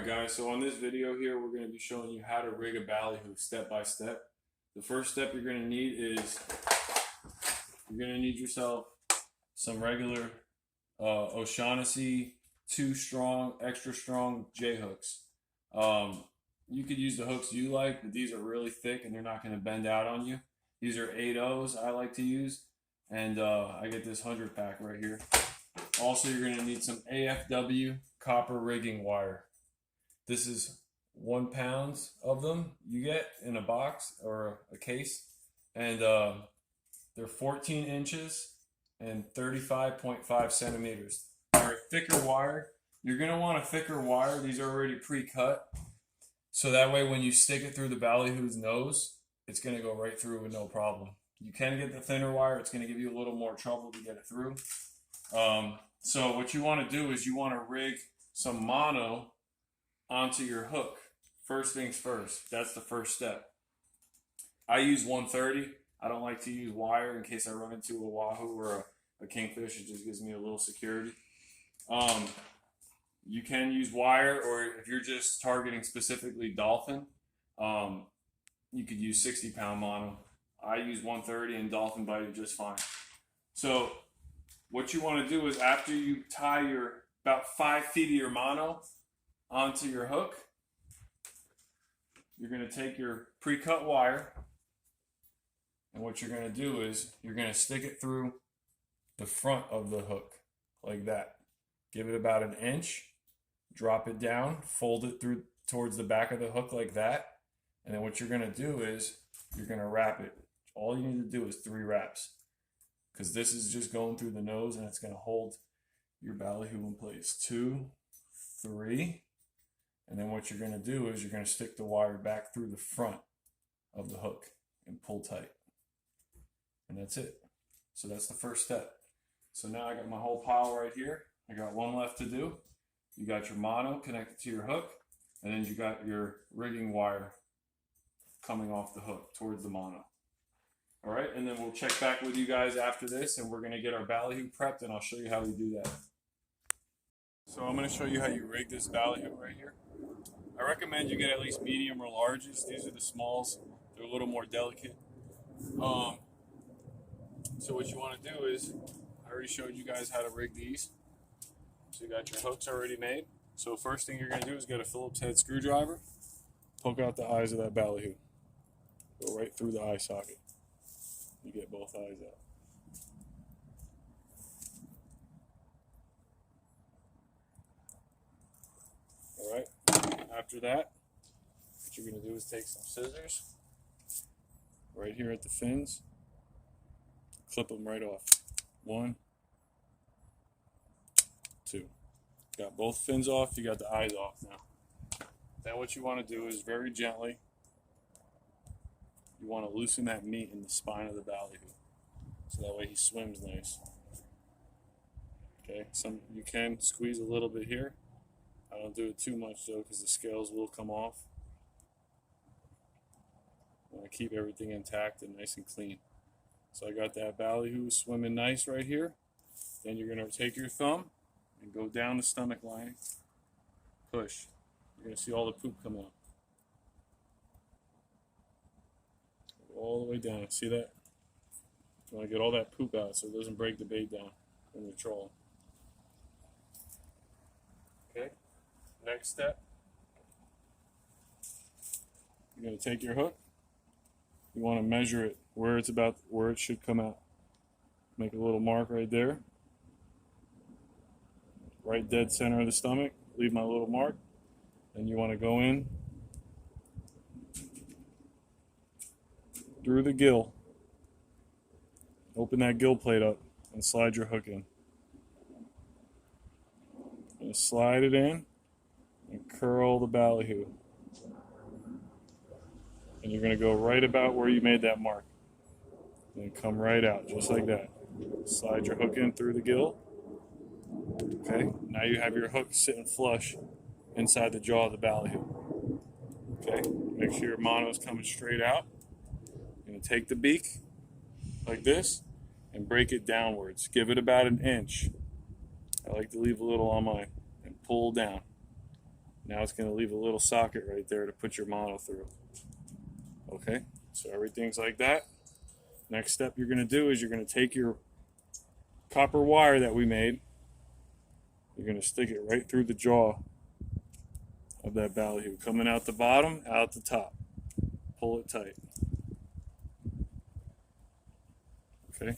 Alright guys, so on this video here we're going to be showing you how to rig a ballyhoo step by step. The first step you're going to need is you're going to need yourself some regular O'Shaughnessy 2 strong, extra strong J hooks. You could use the hooks you like, but these are really thick and they're not going to bend out on you. These are 8/0s I like to use, and I get this 100 pack right here. Also, you're going to need some AFW copper rigging wire. This is 1 pound of them you get in a box or a case, and they're 14 inches and 35.5 centimeters. They're a thicker wire. You're going to want a thicker wire. These are already pre-cut, so that way when you stick it through the ballyhoo's nose, it's going to go right through with no problem. You can get the thinner wire. It's going to give you a little more trouble to get it through. So what you want to do is you want to rig some mono onto your hook. First things first. That's the first step. I use 130. I don't like to use wire in case I run into a wahoo or a kingfish. It just gives me a little security. You can use wire, or if you're just targeting specifically dolphin, you could use 60-pound mono. I use 130 and dolphin bite it just fine. So what you want to do is, after you tie your about 5 feet of your mono onto your hook, you're going to take your pre-cut wire, and what you're going to do is you're going to stick it through the front of the hook like that. Give it about 1 inch, drop it down, fold it through towards the back of the hook like that, and then what you're going to do is you're going to wrap it. All you need to do is 3 wraps, because this is just going through the nose and it's going to hold your ballyhoo in place. 2, 3, and then what you're going to do is you're going to stick the wire back through the front of the hook and pull tight, and that's it. So that's the first step. So now I got my whole pile right here. I got one left to do. You got your mono connected to your hook, and then you got your rigging wire coming off the hook towards the mono. All right, and then we'll check back with you guys after this, and we're going to get our ballyhoo prepped, and I'll show you how we do that. So I'm going to show you how you rig this ballyhoo right here. I recommend you get at least medium or larges. These are the smalls. They're a little more delicate. So what you want to do is, I already showed you guys how to rig these. So you got your hooks already made. So first thing you're going to do is get a Phillips head screwdriver, poke out the eyes of that ballyhoo. Go right through the eye socket. You get both eyes out. All right. After that, what you're going to do is take some scissors right here at the fins, clip them right off. 1, 2. Got both fins off. You got the eyes off now. Then what you want to do is very gently, you want to loosen that meat in the spine of the ballyhoo, so that way he swims nice. Okay, you can squeeze a little bit here. I don't do it too much though, because the scales will come off. I want to keep everything intact and nice and clean. So I got that ballyhoo swimming nice right here. Then you're going to take your thumb and go down the stomach lining. Push. You're going to see all the poop come out. All the way down. See that? You want to get all that poop out so it doesn't break the bait down when you're trolling. Okay. Next step. You're going to take your hook. You want to measure it where it should come out. Make a little mark right there. Right dead center of the stomach. Leave my little mark. Then you want to go in through the gill. Open that gill plate up and slide your hook in. And slide it in and curl the ballyhoo. And you're going to go right about where you made that mark. And come right out, just like that. Slide your hook in through the gill. Okay, now you have your hook sitting flush inside the jaw of the ballyhoo. Okay, make sure your mono is coming straight out. You're going to take the beak like this and break it downwards. Give it about 1 inch. I like to leave a little on mine and pull down. Now it's going to leave a little socket right there to put your mono through. Okay, so everything's like that. Next step you're going to do is you're going to take your copper wire that we made. You're going to stick it right through the jaw of that ballyhoo, coming out the bottom, out the top. Pull it tight. Okay.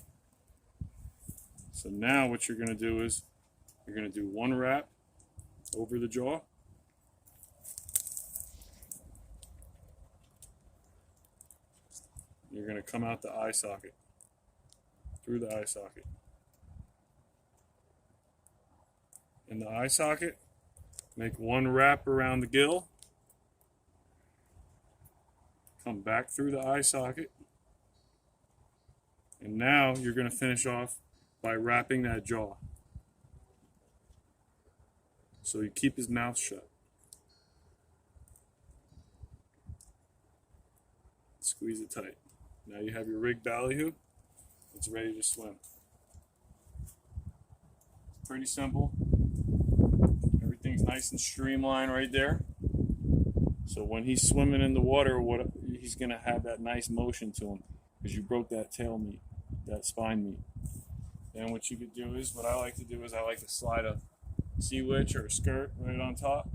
So now what you're going to do is you're going to do one wrap over the jaw. You're going to come out the eye socket, through the eye socket. In the eye socket, make one wrap around the gill. Come back through the eye socket. And now you're going to finish off by wrapping that jaw. So you keep his mouth shut. Squeeze it tight. Now you have your rigged ballyhoo. It's ready to swim. Pretty simple. Everything's nice and streamlined right there. So when he's swimming in the water, he's going to have that nice motion to him because you broke that tail meat, that spine meat. Then what you could do is, what I like to do is I like to slide a seawitch or a skirt right on top,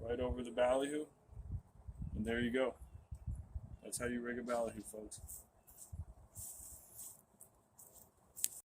right over the ballyhoo, and there you go. That's how you rig a ballyhoo, folks.